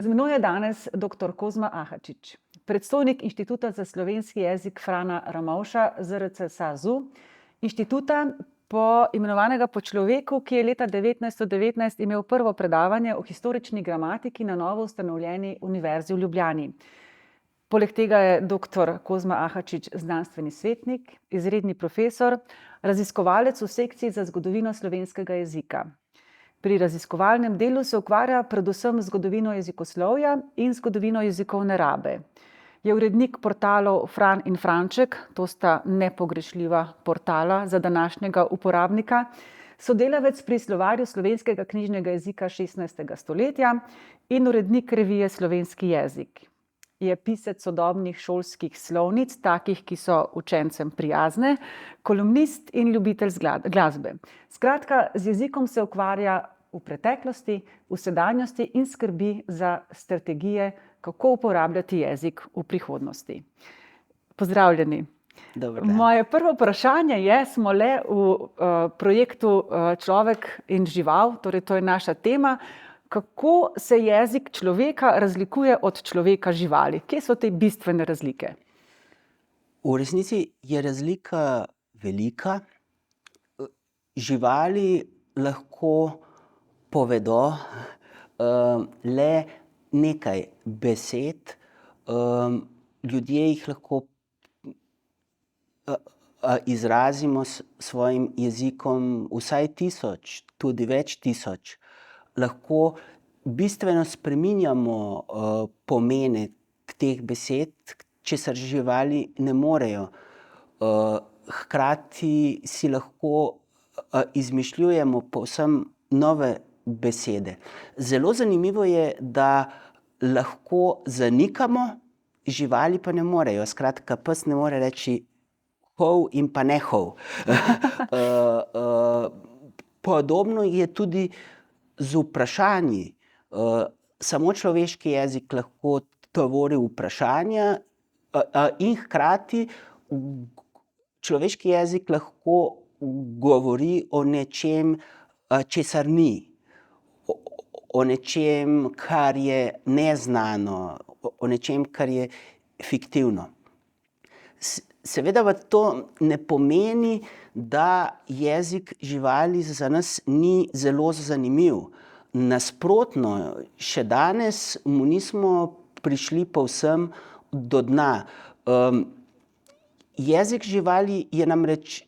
Z menoj je danes dr. Kozma Ahačič, predstojnik Inštituta za slovenski jezik Frana Ramovša ZRC SAZU, inštituta imenovanega po človeku, ki je leta 1919 imel prvo predavanje o historični gramatiki na novo ustanovljeni Univerzi v Ljubljani. Poleg tega je dr. Kozma Ahačič znanstveni svetnik, izredni profesor, raziskovalec v sekciji za zgodovino slovenskega jezika. Pri raziskovalnem delu se ukvarja predvsem z zgodovino jezikoslovja in zgodovino jezikovne rabe. Je urednik portalov Fran in Franček, to sta nepogrešljiva portala za današnjega uporabnika, sodelavec pri slovarju slovenskega knjižnega jezika 16. stoletja in urednik revije Slovenski jezik. Je pisec sodobnih šolskih slovnic, takih, ki so učencem prijazne, kolumnist in ljubitelj glasbe. Skratka, z jezikom se ukvarja v preteklosti, v sedanjosti in skrbi za strategije, kako uporabljati jezik v prihodnosti. Pozdravljeni. Dober dan. Moje prvo vprašanje je, smo le v projektu Človek in žival, torej to je naša tema. Kako se jezik človeka razlikuje od človeka živali? Kje so te bistvene razlike? V resnici je razlika velika. Živali lahko povedo le nekaj besed, ljudje jih lahko izrazimo s svojim jezikom vsaj 1000, tudi več tisoč. Lahko bistveno spreminjamo pomene teh besed, česar živali ne morejo. Hkrati si lahko izmišljujemo povsem nove besede. Zelo zanimivo je, da lahko zanikamo, živali pa ne morejo. Skratka, pes ne more reči hov in pa ne hov. Podobno je tudi z vprašanji. Samo človeški jezik lahko tvori vprašanja in hkrati človeški jezik lahko govori o nečem, česar ni. O nečem, kar je neznano, o nečem, kar je fiktivno. Seveda pa to ne pomeni, da jezik živali za nas ni zelo zanimiv. Nasprotno, še danes mu nismo prišli povsem do dna. Jezik živali je namreč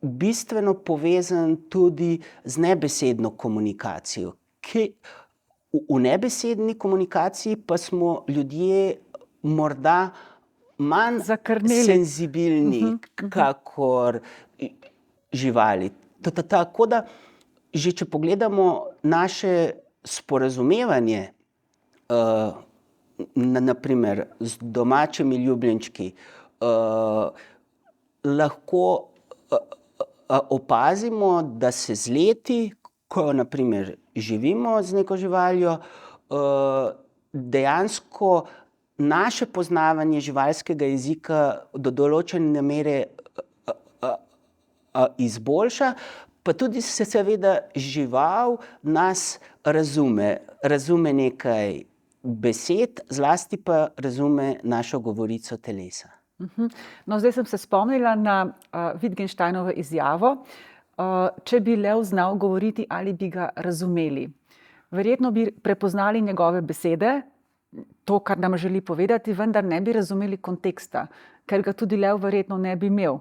bistveno povezan tudi z nebesedno komunikacijo. V nebesedni komunikaciji pa smo ljudje morda manj senzibilni, kakor živali. Tako da, že če pogledamo naše sporazumevanje, naprimer z domačimi ljubljenčki, lahko opazimo, da se z leti, ko naprimer živimo z neko živaljo, dejansko naše poznavanje živalskega jezika do določene mere izboljša, pa tudi se seveda žival nas razume. Razume nekaj besed, zlasti pa razume našo govorico telesa. No, zdaj sem se spomnila na Wittgensteinovo izjavo, če bi lev znal govoriti, ali bi ga razumeli. Verjetno bi prepoznali njegove besede, to, kar nam želi povedati, vendar ne bi razumeli konteksta, ker ga tudi lev verjetno ne bi imel,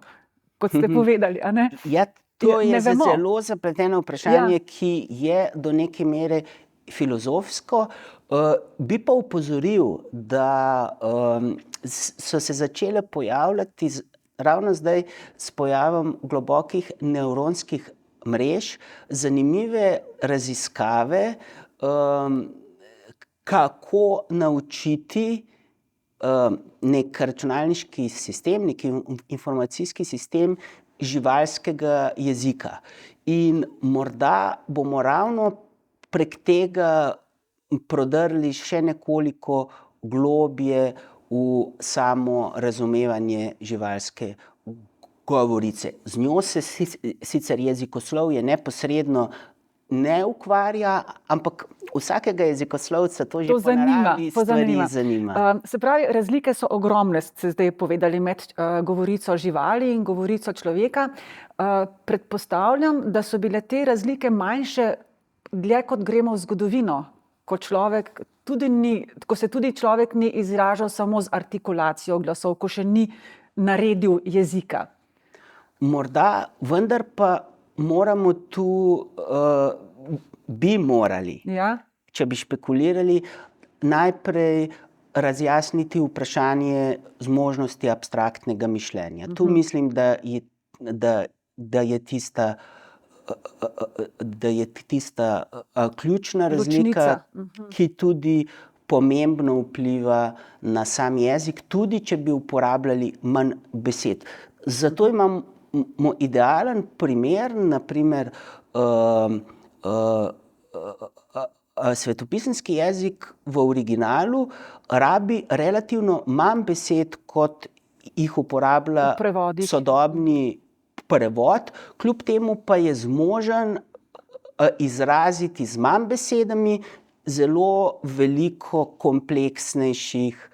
kot ste povedali, a ne? Ja, to je zelo zapleteno vprašanje, ki je do neke mere filozofsko. Bi pa opozoril, da so se začele pojavljati ravno zdaj s pojavom globokih nevronskih mrež zanimive raziskave, kako naučiti nek računalniški sistem, nek informacijski sistem živalskega jezika. In morda bomo ravno prek tega prodrli še nekoliko globje v samo razumevanje živalske govorice. Z njo se sicer jezikoslovje neposredno ne ukvarja, ampak vsakega jezikoslovca to že To po naravi to stvari zanima. Se pravi, razlike so ogromne, ste zdaj povedali, med govorico živali in govorico človeka. Predpostavljam, da so bile te razlike manjše dlje, kot gremo v zgodovino, ko se tudi človek ni izražal samo z artikulacijo glasov, ko še ni naredil jezika. Morda, vendar pa moramo tu, bi morali, Ja? če bi špekulirali, najprej razjasniti vprašanje zmožnosti abstraktnega mišljenja. Tu mislim, da je tista ključna razlika, ki tudi pomembno vpliva na sam jezik, tudi če bi uporabljali manj besed. Zato imamo idealen primer, na primer svetopisemski jezik v originalu rabi relativno manj besed, kot jih uporablja sodobni prevod, kljub temu pa je zmožen izraziti z manj besedami zelo veliko kompleksnejših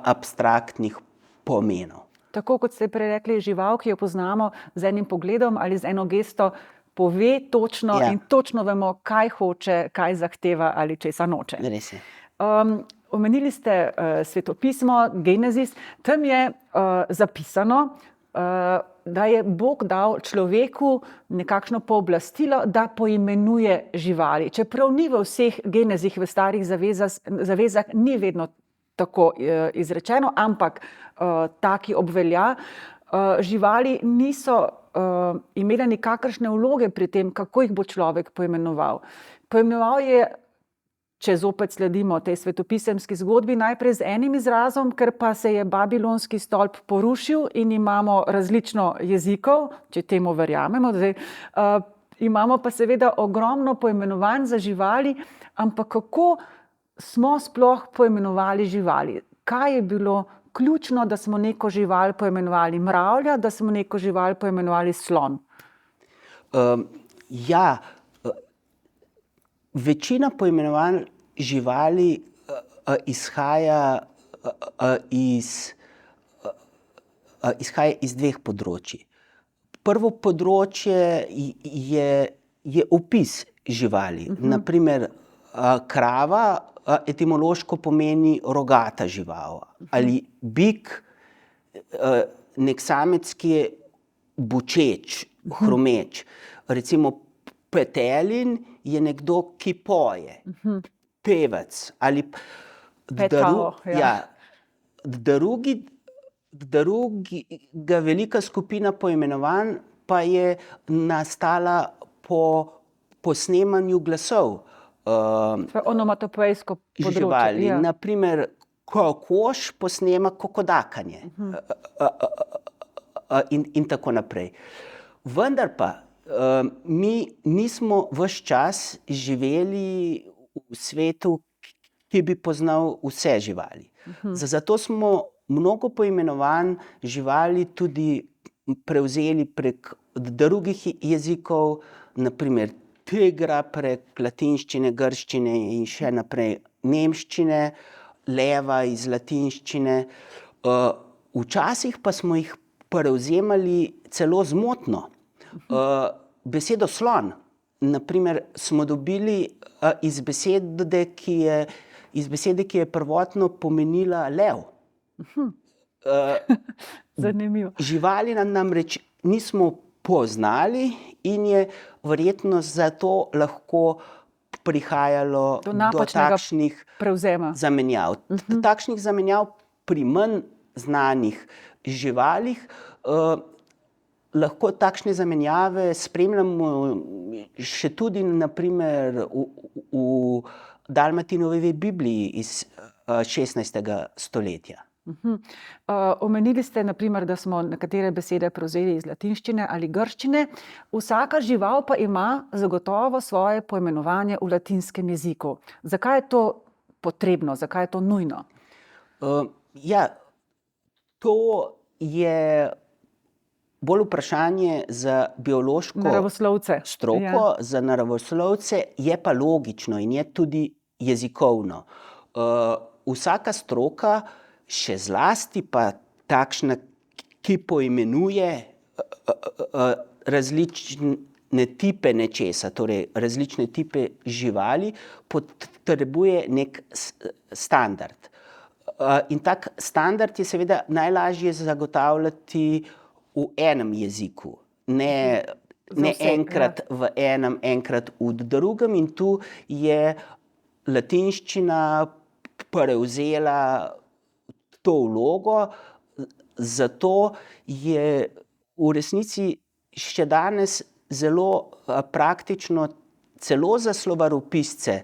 abstraktnih pomenov. Tako kot ste prej rekli, žival, ki jo poznamo z enim pogledom ali z eno gesto, pove točno in točno vemo, kaj hoče, kaj zahteva ali česa noče. Res je. Omenili ste svetopismo, Genezis. Tam je zapisano, da je Bog dal človeku nekakšno pooblastilo, da poimenuje živali. Čeprav ni v vseh genezih, v starih zavezah ni vedno tako izrečeno, ampak taki obvelja. Živali niso imele nikakršne vloge pri tem, kako jih bo človek poimenoval. Poimenoval je, če zopet sledimo tej svetopisemski zgodbi, najprej z enim izrazom, ker pa se je babilonski stolp porušil in imamo različno jezikov, če temu verjamemo. Zdaj, imamo pa seveda ogromno poimenovanj za živali, ampak kako smo sploh poimenovali živali? Kaj je bilo ključno, da smo neko žival poimenovali mravlja, da smo neko žival poimenovali slon? Večina poimenovanj živali izhaja iz dveh področij. Prvo področje je opis živali. Na primer, krava etimološko pomeni rogata žival. Ali bik, nek samec, ki je bučeč, hrumeč. Recimo petelin je nekdo, ki poje, pevec. Ali druga velika skupina poimenovanj pa je nastala po snemanju glasov. Onomatopejsko področje. Živali. Na primer, kokoš posnema kokodakanje. In tako naprej. Vendar pa mi nismo ves čas živeli v svetu, ki bi poznal vse živali. Zato smo mnogo poimenovanj živali tudi prevzeli prek drugih jezikov, na primer tigra prek latinščine, grščine in še naprej nemščine, leva iz latinščine. Včasih pa smo jih prevzemali celo zmotno. Besedo slon, na primer, smo dobili iz besede, ki je prvotno pomenila lev. Zanimivo. Živali namreč nismo poznali in je verjetno zato lahko prihajalo do takšnih zamenjav. Takšnih zamenjav pri manj znanih živalih lahko takšne zamenjave spremljamo še tudi na primer v Dalmatinovi Bibliji iz 16. stoletja. Omenili ste, na primer, da smo nekatere besede prevzeli iz latinščine ali grščine. Vsaka žival pa ima zagotovo svoje poimenovanje v latinskem jeziku. Zakaj je to potrebno? Zakaj je to nujno? To je bolj vprašanje za biološko Naravoslovce. stroko, za naravoslovce, je pa logično in je tudi jezikovno. Vsaka stroka, še zlasti pa takšna, ki poimenuje različne tipe nečesa, torej različne tipe živali, potrebuje nek standard. In tak standard je seveda najlažje zagotavljati v enem jeziku, ne enkrat v enem, enkrat v drugem, in tu je latinščina prevzela to vlogo, zato je v resnici še danes zelo praktično, celo za slovaropisce,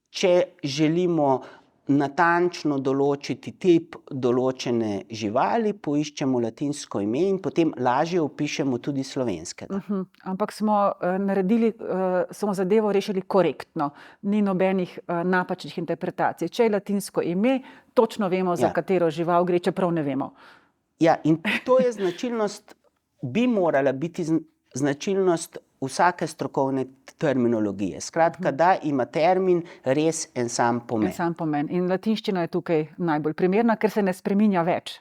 če želimo natančno določiti tip določene živali, poiščemo latinsko ime in potem lažje opišemo tudi slovenskega. Ampak smo zadevo rešili korektno, ni nobenih napačnih interpretacij. Če je latinsko ime, točno vemo, za katero žival gre, čeprav ne vemo. Ja, in to je značilnost, bi morala biti značilnost vsake strokovne terminologije. Skratka, da ima termin res en sam pomen. En sam pomen. In latinščina je tukaj najbolj primerna, ker se ne spreminja več,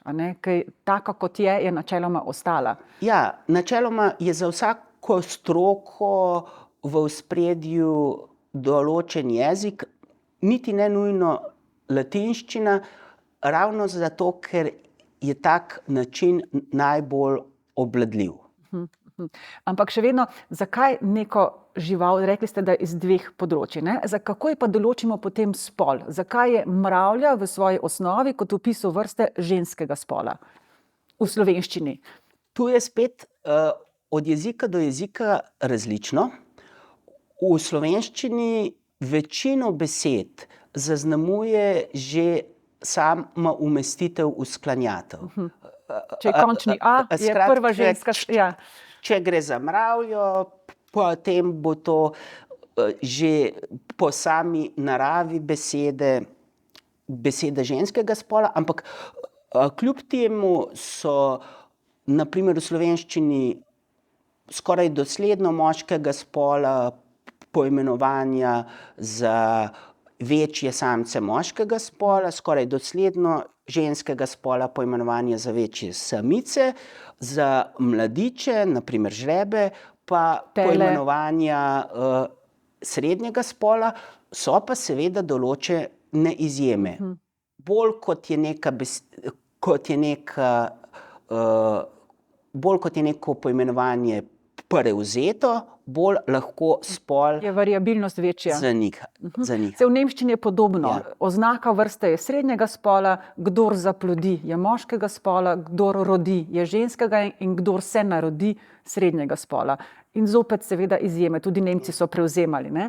ker taka, kot je načeloma ostala. Ja, načeloma je za vsako stroko v ospredju določen jezik, niti ne nujno latinščina, ravno zato, ker je tak način najbolj obvladljiv. Ampak še vedno, zakaj neko žival, rekli ste, da iz dveh področij, kako je pa določimo potem spol? Zakaj je mravlja v svoji osnovi kot opisu vrste ženskega spola v slovenščini? Tu je spet od jezika do jezika različno. V slovenščini večino besed zaznamuje že sama umestitev v sklanjatev. Če je končni A, je prva ženska. Če gre za mravljo, potem bo to že po sami naravi besede ženskega spola, ampak kljub temu so na primer v slovenščini skoraj dosledno moškega spola poimenovanja za večje samce moškega spola, skoraj dosledno ženskega spola poimenovanja za večje samice, za mladiče, na primer žrebe, pa poimenovanja srednjega spola, so pa seveda določene izjeme. Bolj kot je neko poimenovanje prevzeto, bolj lahko spol je variabilnost večja. Zanika. V nemščini je podobno. Oznaka vrste je srednjega spola, kdor zaplodi je moškega spola, kdor rodi je ženskega in kdor se narodi srednjega spola. In zopet seveda izjeme, tudi Nemci so prevzemali. No,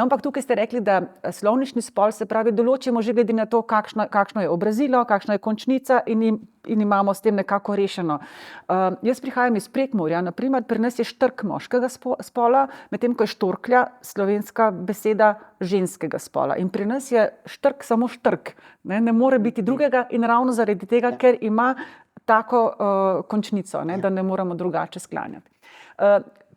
ampak tukaj ste rekli, da slovnični spol, se pravi, določimo že glede na to, kakšno je obrazilo, kakšna je končnica in imamo s tem nekako rešeno. Jaz prihajam iz Prekmurja, na primer, pri nas je štrk moškega spola, medtem ko je štorklja slovenska beseda ženskega spola. In pri nas je štrk samo štrk, ne more biti drugega in ravno zaradi tega, ker ima tako končnico, da ne moremo drugače sklanjati.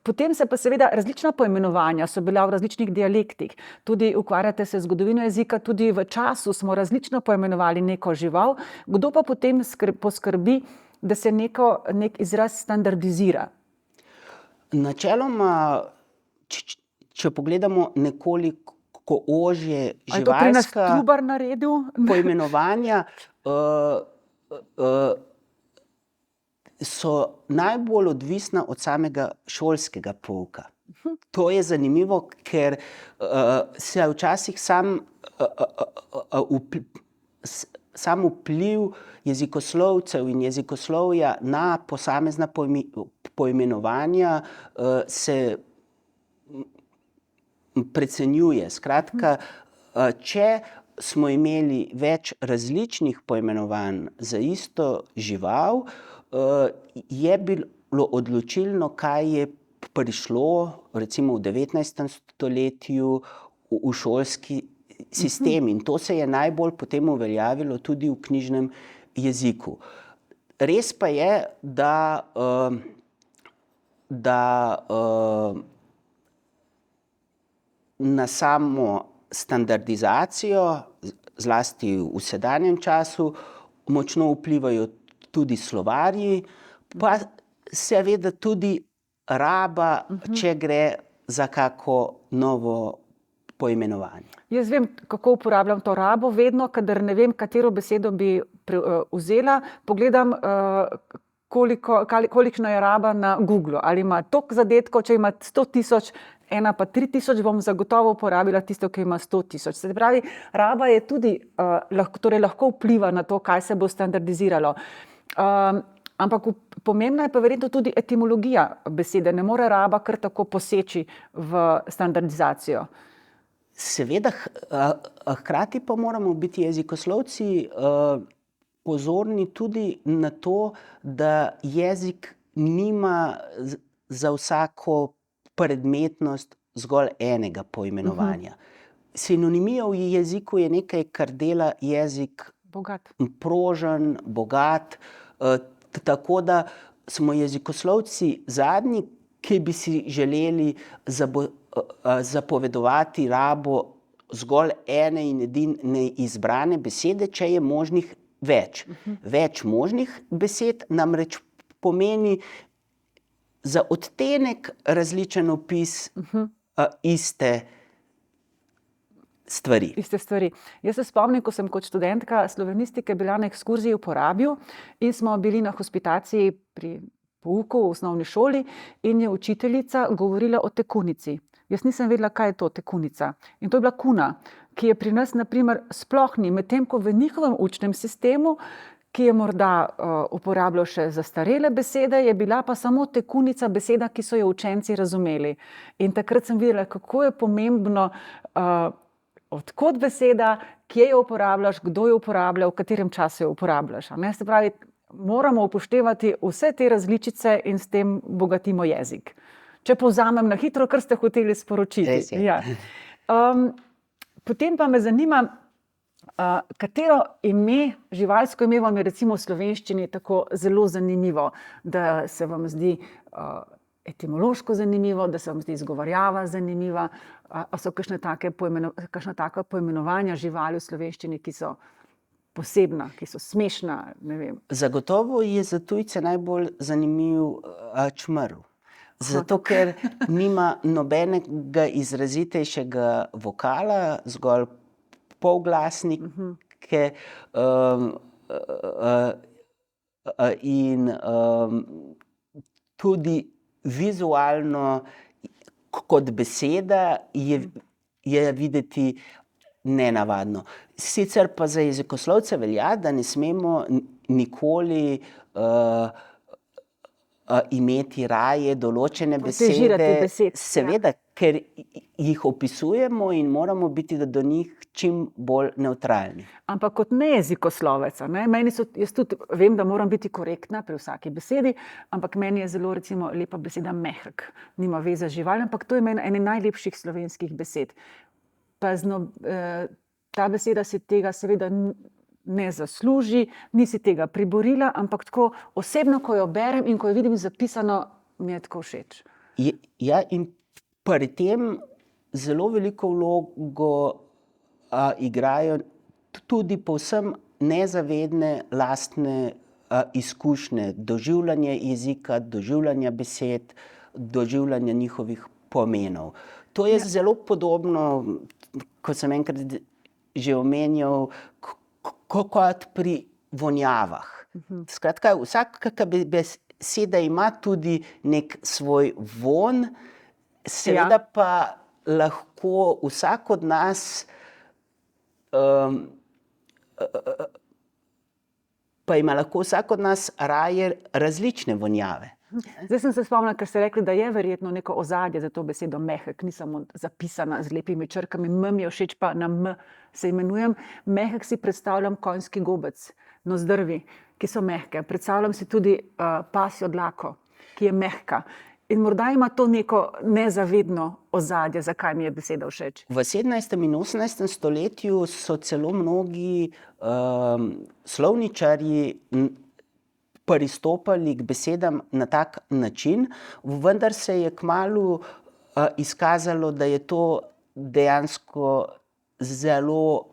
Potem se pa seveda različna poimenovanja so bila v različnih dialektih. Tudi ukvarjate se z zgodovino jezika, tudi v času smo različno poimenovali neko žival. Kdo pa potem poskrbi, da se nek izraz standardizira? Načeloma, če pogledamo nekoliko ožje živalska... Ali to pri nas Trubar naredil? Poimenovanja so najbolj odvisna od samega šolskega pouka. To je zanimivo, ker se včasih sam vpliv jezikoslovcev in jezikoslovja na posamezna poimenovanja se precenjuje. Skratka, če smo imeli več različnih poimenovanj za isto žival, je bilo odločilno, kaj je prišlo recimo v 19. stoletju v šolski sistem, in to se je najbolj potem uveljavilo tudi v knjižnem jeziku. res pa je, da na samo standardizacijo, zlasti v sedanjem času, močno vplivajo tudi slovarji, pa seveda tudi raba, če gre za kako novo poimenovanje. Jaz vem, kako uporabljam to rabo, vedno, kadar ne vem, katero besedo bi vzela, pogledam, kolikšna je raba na Googlu. Ali ima toliko zadetkov, če ima 100.000, ena pa 3.000, bom zagotovo uporabila tisto, ki ima 100.000. Se pravi, raba je tudi, lahko vpliva na to, kaj se bo standardiziralo. Ampak pomembna je pa verjetno tudi etimologija besede. Ne more raba kar tako poseči v standardizacijo. Seveda, hkrati pa moramo biti jezikoslovci pozorni tudi na to, da jezik nima za vsako predmetnost zgolj enega poimenovanja. Sinonimija v jeziku je nekaj, kar dela jezik prožen, bogat, tako da smo jezikoslovci zadnji, ki bi si želeli zapovedovati rabo zgolj ene in edine izbrane besede, če je možnih več. Več možnih besed namreč pomeni za odtenek različen opis iste stvari. Jaz se spomnim, ko sem kot študentka slovenistike bila na ekskurziji v Porabju in smo bili na hospitaciji pri pouku v osnovni šoli in je učiteljica govorila o tekunici. Jaz nisem vedela, kaj je to tekunica. In to je bila kuna, ki je pri nas, na primer, sploh ni, medtem ko v njihovem učnem sistemu, ki je morda uporabljal še zastarele besede, je bila pa samo tekunica beseda, ki so jo učenci razumeli. In takrat sem videla, kako je pomembno, od kod beseda, kje jo uporabljaš, kdo jo uporablja, v katerem času jo uporabljaš. Se pravi, moramo upoštevati vse te različice in s tem bogatimo jezik. Če povzamem na hitro, kar ste hoteli sporočiti. Ja. Potem pa me zanima, katero ime, živalsko ime vam je recimo v slovenščini tako zelo zanimivo, da se vam zdi etimološko zanimivo, da se vam zdi izgovarjava zanimiva, a so kakšna taka poimenovanja živali v slovenščini, ki so posebna, ki so smešna, ne vem. Zagotovo je za tujce najbolj zanimiv čmrlj. Zato, ker nima nobenega izrazitejšega vokala, zgolj polglasnike in tudi vizualno kot beseda je videti nenavadno. Sicer pa za jezikoslovce velja, da ne smemo nikoli imeti raje določene besede, seveda, ker jih opisujemo in moramo biti do njih čim bolj nevtralni. Ampak kot nejezikoslovec, jaz tudi vem, da moram biti korektna pri vsaki besedi, ampak meni je zelo recimo lepa beseda mehek. Nima veze z živaljo, ampak to je meni ena najlepših slovenskih besed. Ta beseda si tega seveda ne zasluži, nisi tega priborila, ampak tako osebno, ko jo berem in ko jo vidim zapisano, mi je tako všeč. Ja, in pri tem zelo veliko vlogo igrajo tudi povsem nezavedne lastne izkušnje, doživljanje jezika, doživljanje besed, doživljanje njihovih pomenov. To je zelo podobno, kot sem enkrat že omenjal, kot pri vonjavah. Skratka, vsaka beseda ima tudi nek svoj vonj, seveda pa lahko vsak od nas raje različne vonjave. Zdaj sem se spomnila, ker ste rekli, da je verjetno neko ozadje za to besedo mehek, ni samo zapisana z lepimi črkami, mi je všeč pa na m se imenujem. Mehek si predstavljam konjski gobec, nozdrvi, ki so mehke. Predstavljam si tudi pasjo dlako, ki je mehka. In morda ima to neko nezavedno ozadje, zakaj mi je beseda všeč. V 17. in 18. stoletju so celo mnogi slovničarji pristopali k besedam na tak način, vendar se je kmalu izkazalo, da je to dejansko zelo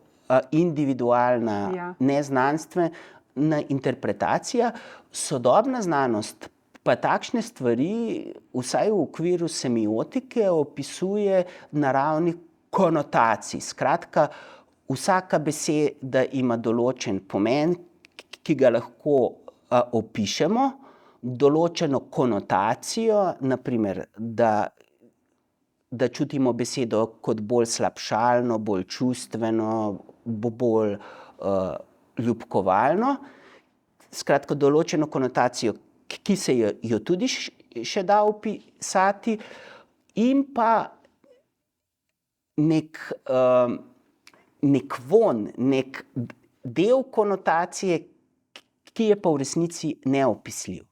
individualna, Ja. neznanstvena interpretacija. Sodobna znanost pa takšne stvari, vsaj v okviru semiotike, opisuje na ravni konotacij. Skratka, vsaka beseda ima določen pomen, ki ga lahko opišemo, določeno konotacijo, naprimer, da čutimo besedo kot bolj slabšalno, bolj čustveno, bolj ljubkovalno. Skratka, določeno konotacijo, ki se jo tudi še da opisati, in pa nek von, nek del konotacije, ki je pa v resnici neopisljiv.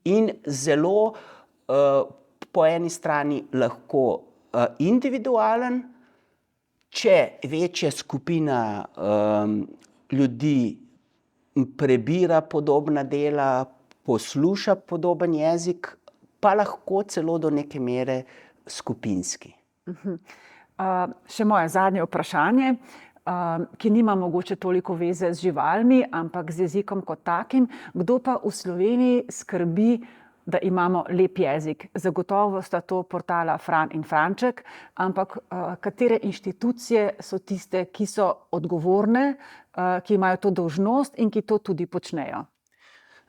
In zelo po eni strani lahko individualen, če večja skupina ljudi prebira podobna dela, posluša podoben jezik, pa lahko celo do neke mere skupinski. Še moje zadnje vprašanje, ki nima mogoče toliko veze z živalmi, ampak z jezikom kot takim. Kdo pa v Sloveniji skrbi, da imamo lep jezik? Zagotovo sta to portala Fran in Franček, ampak katere inštitucije so tiste, ki so odgovorne, ki imajo to dolžnost in ki to tudi počnejo?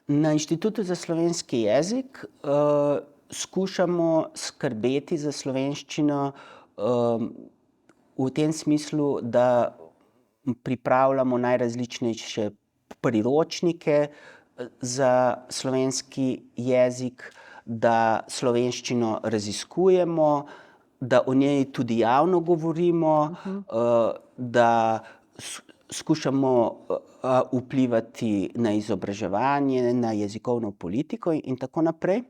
Na Inštitutu za slovenski jezik skušamo skrbeti za slovenščino v tem smislu, da pripravljamo najrazličnejše priročnike za slovenski jezik, da slovenščino raziskujemo, da o njej tudi javno govorimo, da skušamo vplivati na izobraževanje, na jezikovno politiko in tako naprej.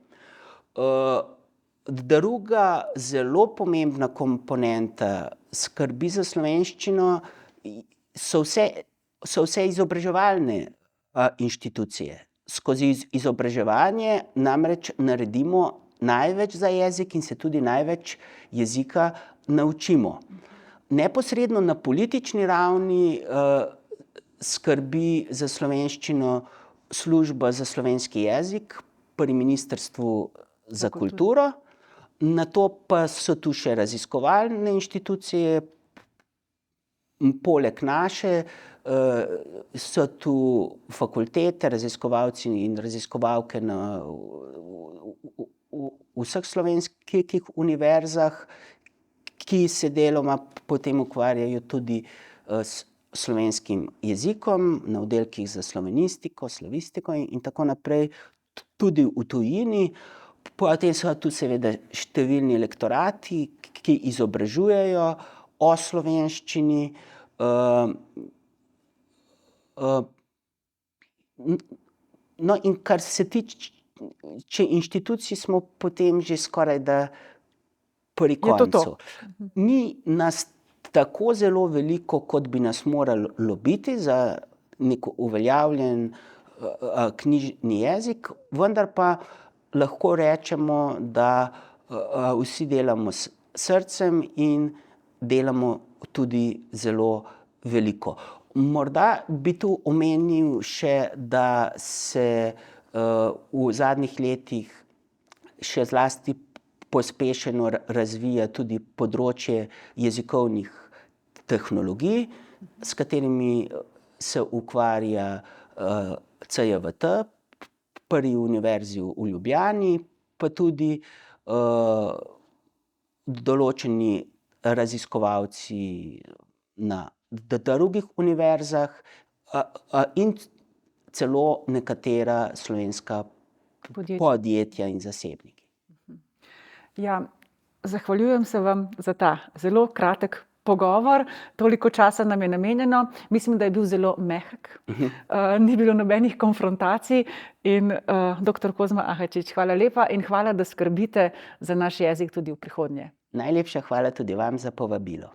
Druga zelo pomembna komponenta skrbi za slovenščino so vse izobraževalne inštitucije. Skozi izobraževanje namreč naredimo največ za jezik in se tudi največ jezika naučimo. Neposredno na politični ravni skrbi za slovenščino služba za slovenski jezik pri Ministrstvu za kulturo, nato pa so tu še raziskovalne inštitucije, poleg naše so tu fakultete, raziskovalci in raziskovalke na vseh slovenskih univerzah, ki se deloma potem ukvarjajo tudi s slovenskim jezikom, na oddelkih za slovenistiko, slavistiko in tako naprej, tudi v tujini. Potem so tu seveda številni lektorati, ki izobražujejo o slovenščini. No, in kar se tiče inštitucij, smo potem že skorajda pri koncu. Ni nas tako zelo veliko, kot bi nas moralo biti za nek uveljavljen knjižni jezik, vendar pa lahko rečemo, da vsi delamo s srcem in delamo tudi zelo veliko. Morda bi tu omenil še, da se v zadnjih letih še zlasti pospešeno razvija tudi področje jezikovnih tehnologij, s katerimi se ukvarja CJVT pri Univerzi v Ljubljani, pa tudi določeni raziskovalci na drugih univerzah in celo nekatera slovenska podjetja in zasebniki. Ja, zahvaljujem se vam za ta zelo kratek pogovor. Toliko časa nam je namenjeno. Mislim, da je bil zelo mehek. Ni bilo nobenih konfrontacij. In dr. Kozma Ahačič, hvala lepa in hvala, da skrbite za naš jezik tudi v prihodnje. Najlepša hvala tudi vam za povabilo.